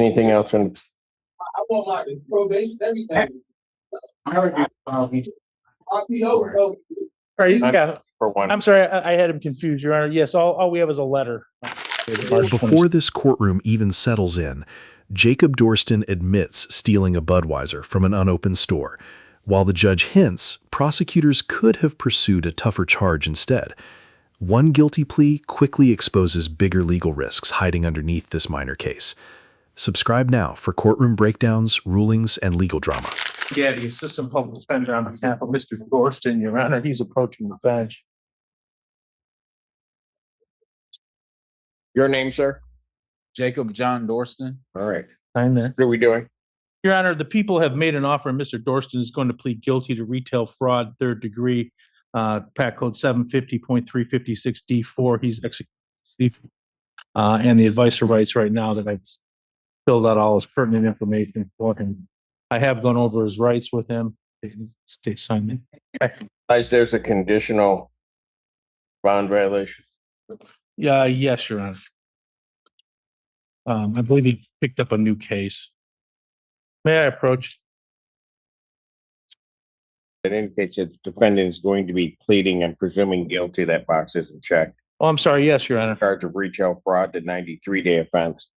Anything else? I want my probation, everything. RPO. Yeah. For one. I'm sorry, I had him confused, Your Honor. Yes, all we have is a letter. Before this courtroom even settles in, Jacob Dorston admits stealing a Budweiser from an unopened store. While the judge hints, prosecutors could have pursued a tougher charge instead. One guilty plea quickly exposes bigger legal risks hiding underneath this minor case. Subscribe now for courtroom breakdowns, rulings, and legal drama. Yeah, the assistant public defender on behalf of Mr. Dorston, Your Honor, he's approaching the bench. Your name, sir? Jacob John Dorston. All right. Sign there. What are we doing? Your Honor, the people have made an offer, and Mr. Dorston is going to plead guilty to retail fraud, third degree, PAC code 750.356D4. He's executed, and the advice of rights right now that I've filled out all his pertinent information for him. I have gone over his rights with him. State sign it. Guys, there's a conditional bond violation. Yeah, yes, Your Honor. I believe he picked up a new case. May I approach? It indicates that the defendant is going to be pleading and presuming guilty. That box isn't checked. Oh, I'm sorry. Yes, Your Honor. Charge of retail fraud, the 93-day offense.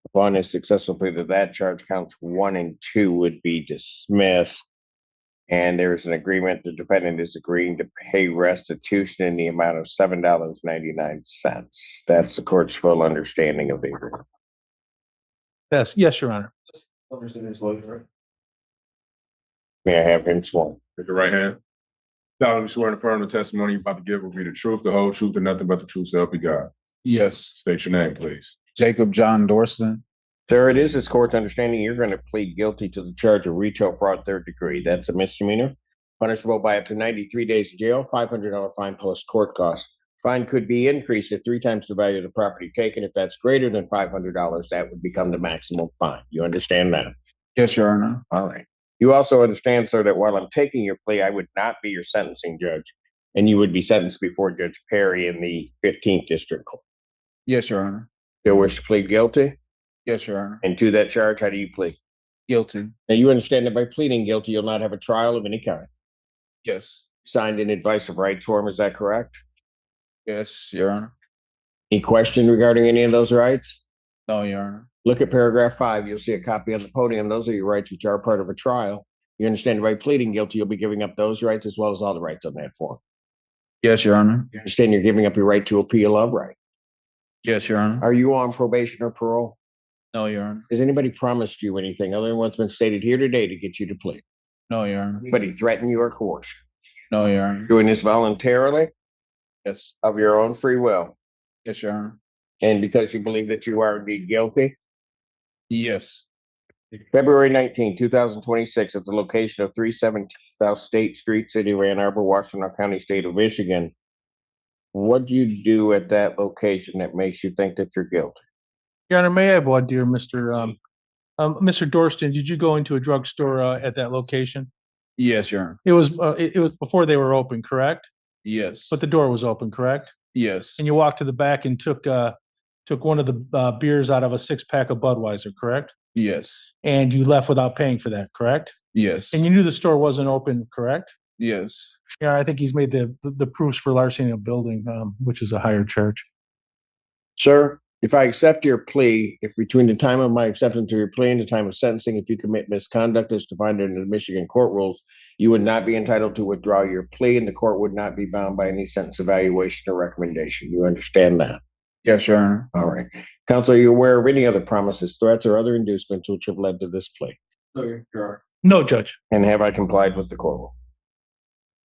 Upon his successful plea to that charge, counts 1 and 2 would be dismissed. And there's an agreement. The defendant is agreeing to pay restitution in the amount of $7.99. That's the court's full understanding of the agreement. Yes, Your Honor. May I have him sworn? Raise your right hand. Solemnly swear and affirm the testimony you're about to give will be the truth, the whole truth, and nothing but the truth, so help you God. Yes. State your name, please. Jacob John Dorston. Sir, it is this court's understanding you're going to plead guilty to the charge of retail fraud, third degree. That's a misdemeanor, punishable by up to 93 days in jail, $500 fine plus court costs. Fine could be increased to 3 times the value of the property taken. If that's greater than $500, that would become the maximum fine. You understand that? Yes, Your Honor. All right. You also understand, sir, that while I'm taking your plea, I would not be your sentencing judge, and you would be sentenced before Judge Perry in the 15th District Court. Yes, Your Honor. Still wish to plead guilty? Yes, Your Honor. And to that charge, how do you plead? Guilty. Now, you understand that by pleading guilty, you'll not have a trial of any kind. Yes. Signed an advice of rights form, is that correct? Yes, Your Honor. Any question regarding any of those rights? No, Your Honor. Look at paragraph 5. You'll see a copy on the podium. Those are your rights which are part of a trial. You understand that by pleading guilty, you'll be giving up those rights as well as all the rights on that form. Yes, Your Honor. You understand you're giving up your right to appeal of right. Yes, Your Honor. Are you on probation or parole? No, Your Honor. Has anybody promised you anything other than what's been stated here today to get you to plead? No, Your Honor. Anybody threaten you or coerce you? No, Your Honor. Doing this voluntarily Yes. of your own free will Yes, Your Honor. and because you believe that you are indeed guilty? Yes. February 19, 2026, at the location of 317 South State Street, City of Ann Arbor, Washtenaw County, State of Michigan. What do you do at that location that makes you think that you're guilty? Your Honor, may I have one, dear Mr. Dorston? Did you go into a drugstore at that location? Yes, Your Honor. It was before they were open, correct? Yes. But the door was open, correct? Yes. And you walked to the back and took one of the beers out of a 6-pack of Budweiser, correct? Yes. And you left without paying for that, correct? Yes. And you knew the store wasn't open, correct? Yes. Yeah, I think he's made the proofs for larceny of building, which is a higher charge. Sir, if I accept your plea, if between the time of my acceptance of your plea and the time of sentencing, if you commit misconduct as defined under the Michigan court rules, you would not be entitled to withdraw your plea and the court would not be bound by any sentence evaluation or recommendation. You understand that? Yes, Your Honor. All right. Counsel, are you aware of any other promises, threats, or other inducements which have led to this plea? No, Your Honor. No, Judge. And have I complied with the court rule?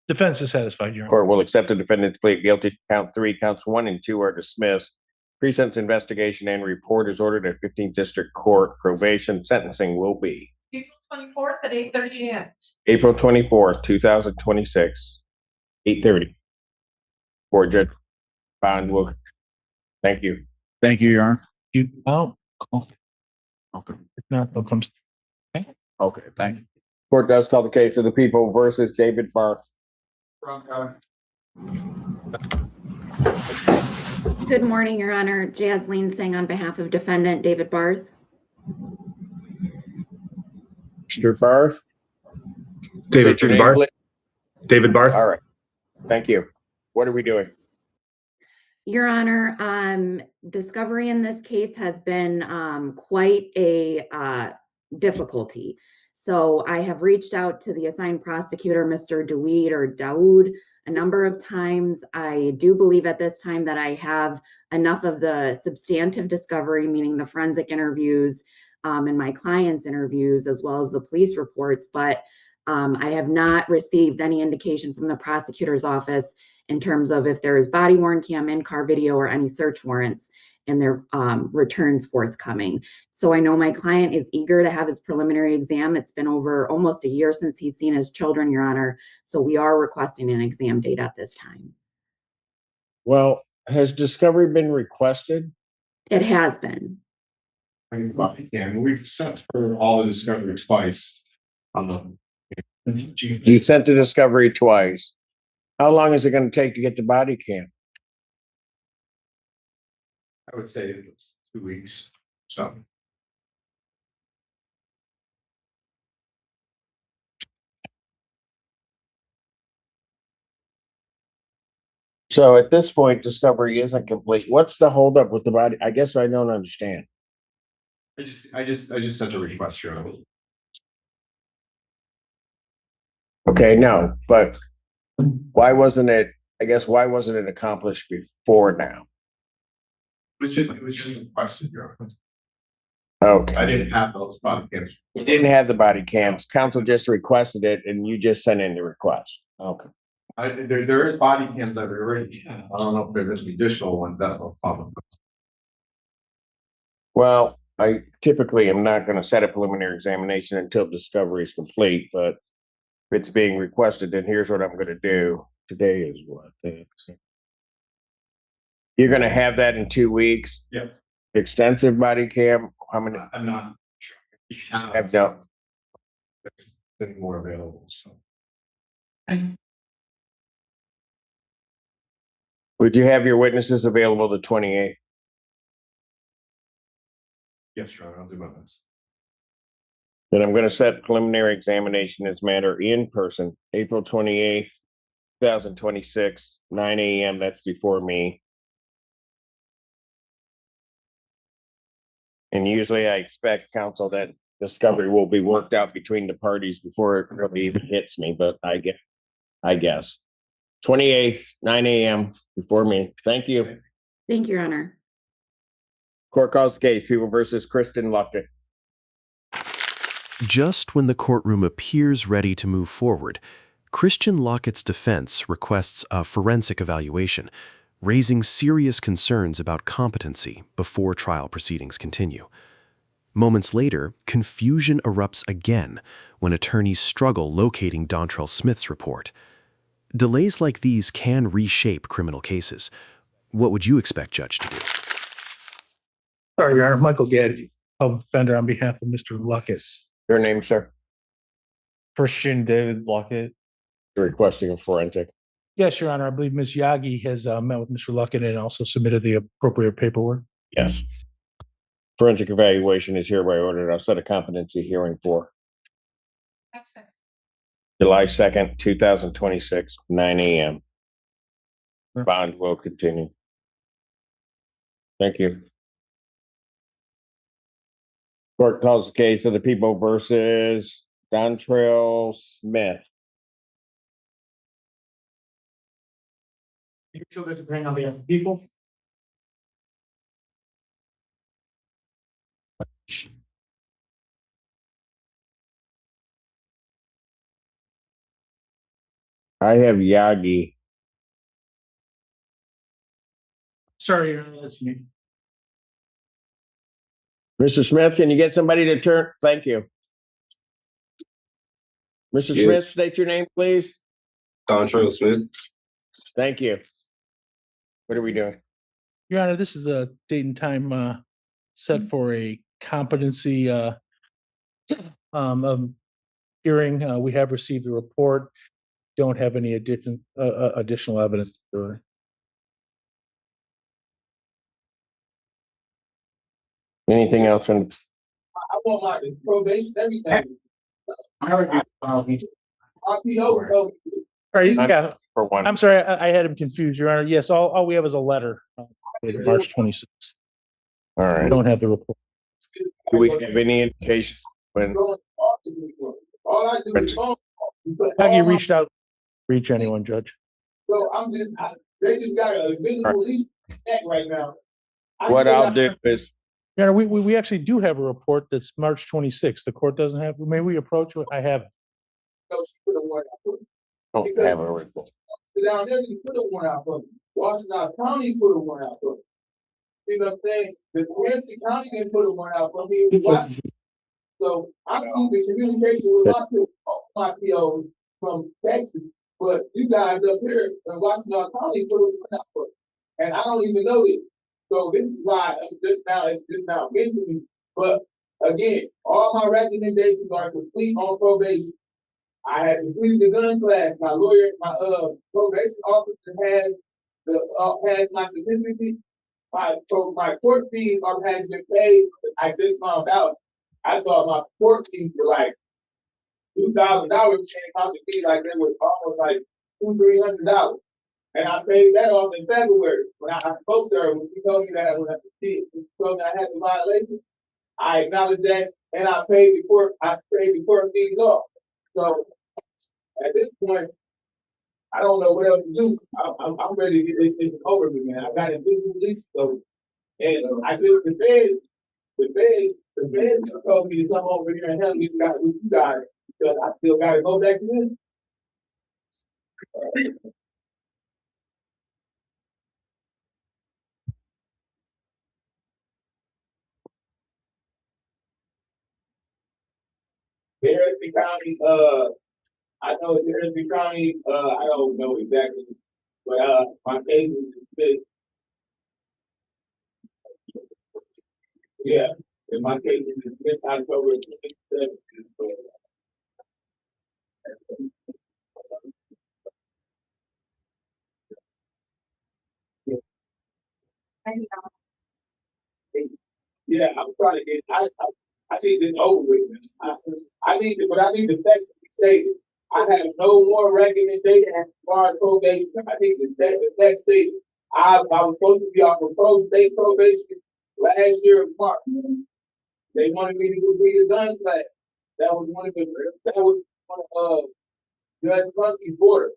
Defense is satisfied, Your Honor. Court will accept the defendant's plea guilty. Count 3, counts 1 and 2 are dismissed. Pre-sentence investigation and report is ordered at 15th District Court. Probation sentencing will be April 24th at 8:30 a.m. April 24th, 2026, 8:30. Court Judge Bond will. Thank you. Thank you, Your Honor. Okay. If not, they'll come. Okay, thank you. Court does call the case of the people versus David Barth. Good morning, Your Honor. Jasleen Singh on behalf of Defendant David Barth. Mr. Barth? David State your name, Barth. please. David Barth. All right. Thank you. What are we doing? Your Honor, discovery in this case has been quite a difficulty. So I have reached out to the assigned prosecutor, Mr. Daoud, a number of times. I do believe at this time that I have enough of the substantive discovery, meaning the forensic interviews and my client's interviews, as well as the police reports, but I have not received any indication from the prosecutor's office in terms of if there is body worn cam, in-car video, or any search warrants and their returns forthcoming. So I know my client is eager to have his preliminary exam. It's been over almost a year since he's seen his children, Your Honor. So we are requesting an exam date at this time. Well, has discovery been requested? It has been. And we've sent for all the discovery twice. You sent the discovery twice. How long is it going to take to get the body cam? I would say it's 2 weeks. So. So at this point, discovery isn't complete. What's the holdup with the body? I guess I don't understand. I just sent a request, Your Honor. Okay, no, but why wasn't it, I guess, why wasn't it accomplished before now? It was just requested, Your Honor. Okay, I didn't have those body cams. you didn't have the body cams. Council just requested it and you just sent in the request. Okay. There is body cams that are already, I don't know if there's additional ones, that's no problem. Well, I typically am not going to set a preliminary examination until discovery is complete, but if it's being requested, then here's what I'm going to do. Today is what? You're going to have that in 2 weeks? Yes. Extensive body cam? How many? I'm not sure. Have no. There's any more available, so. Would you have your witnesses available the 28th? Yes, Your Honor, I'll do my best. Then I'm going to set preliminary examination in this matter in person, April 28th, 2026, 9 a.m. That's before me. And usually I expect counsel that discovery will be worked out between the parties before it really even hits me, but I guess. 28th, 9 a.m. before me. Thank you. Thank you, Your Honor. Court calls the case, People versus Kristen Luckett. Just when the courtroom appears ready to move forward, Christian Lockett's defense requests a forensic evaluation, raising serious concerns about competency before trial proceedings continue. Moments later, confusion erupts again when attorneys struggle locating Dontrell Smith's report. Delays like these can reshape criminal cases. What would you expect Judge to do? Sorry, Your Honor, Michael Gadd, public defender on behalf of Mr. Luckett. Your name, sir? Christian David Lockett. You're requesting a forensic. Yes, Your Honor, I believe Ms. Yagi has met with Mr. Luckett and also submitted the appropriate paperwork. Yes. Forensic evaluation is hereby ordered. I'll set a competency hearing for July 2nd, 2026, 9 a.m. Sure. Bond will continue. Thank you. Court calls the case of the People versus Dontrell Smith. You sure there's a bring on the people? I have Yagi. Sorry, Your Honor, that's me. Mr. Smith, can you get somebody to turn? Thank you. Mr. Yes. Smith, state your name, please. Dontrell Smith. Thank you. What are we doing? Your Honor, this is a date and time set for a competency hearing. We have received the report. Don't have any additional evidence. Anything else from I want my probation, everything. My PO told me. All right, yeah, For one, I'm sorry, I had him confused, Your Honor. Yes, all we have is a letter dated March 26th. all We right. don't have the report. Do we have any indication when, All I do is phone. call. But Have you all my- reached out, reach anyone, Judge? So they just got a visible lease check right now. I what still I'll got- do is, Your Honor, we actually do have a report that's March 26th. The court doesn't have, may we approach it? I have it. No, she put a warrant out for me. don't have a report. Down there, you put a warrant out for me. Washington County put a warrant out for me. See what I'm saying? The Quincy County didn't put a warrant out for me. It was Washington. So I'm keeping communication with my POs from Texas, but you guys up here in Washington County put a warrant out for me. And I don't even know this. So this is why it's now getting to me. But again, all my recommendations are complete on probation. I had completed the gun class. My lawyer, my probation officer has my certificate. My court fees has been paid. I just found out. I thought my court fees were like $2,000 came out to me like they was almost like $200-300. And I paid that off in February. When I spoke to her, when she told me that she told me I had the violation, I acknowledged that and I paid the court fees off. So at this point, I don't know what else to do. I'm ready to get this thing over with, man. I got it lease, so and I just the feds just told me to come over here and help me with you guys because I still got to go back to this. Harrison County, I know Harrison County, I don't know exactly, but my case is dismissed. Yeah, and my case is dismissed October 27th. Yeah, I'm trying to get. I need this over with. I need to, but I need the text to be stated. I have no more recommendation as far as probation. I need the text stated. I was supposed to be off of state probation last year of March. They wanted me to complete a gun class. That was one of Judge Funky's orders.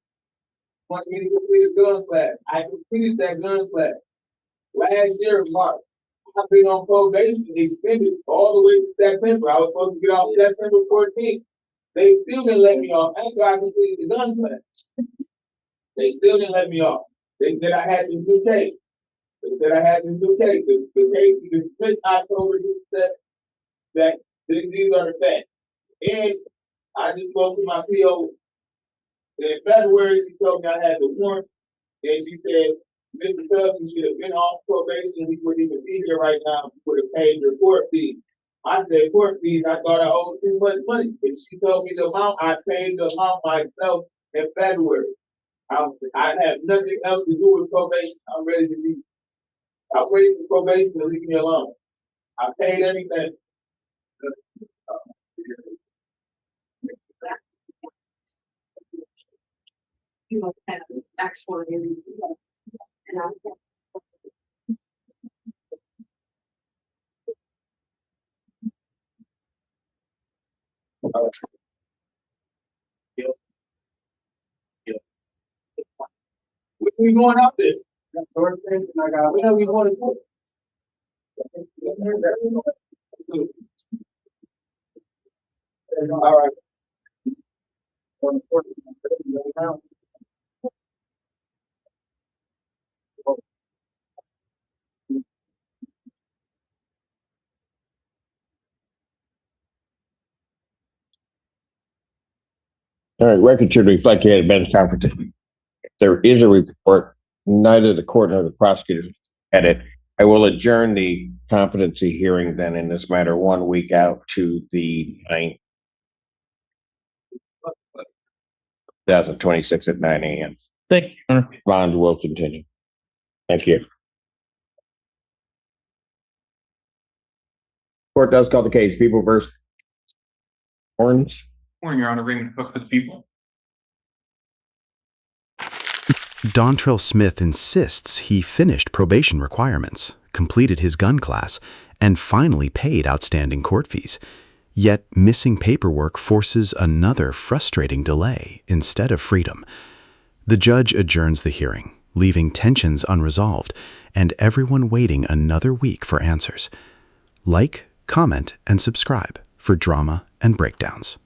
Wanted me to complete a gun class. I completed that gun class last year of March. I've been on probation extended all the way to September. I was supposed to get off September 14th. They still didn't let me off after I completed the gun class. They still didn't let me off. They said I had this new case. They said I had this new case. The case was dismissed October that these are the facts. And I just spoke to my PO in February. She told me I had the warrant. And she said, Mr. Tubbs, you should have been off probation. We wouldn't even be here right now. We would have paid your court fees. I said, court fees, I thought I owed too much money. And she told me the amount, I paid the amount myself in February. I have nothing else to do with probation. I'm ready for probation to leave me alone. I paid everything. When we going out there? When are we going to do? All right. all right, record should reflect you had a bench conference. If there is a report, neither the court nor the prosecutors had it. I will adjourn the competency hearing then in this matter 1 week out to the 9th, 2026 at 9 a.m. Thank you, Your Honor. Bond will continue. Thank you. Court does call the case People versus Orange. Morning, Your Honor. Raymond Cook for the people. Dontrell Smith insists he finished probation requirements, completed his gun class, and finally paid outstanding court fees. Yet missing paperwork forces another frustrating delay instead of freedom. The judge adjourns the hearing, leaving tensions unresolved and everyone waiting another week for answers. Like, comment, and subscribe for drama and breakdowns.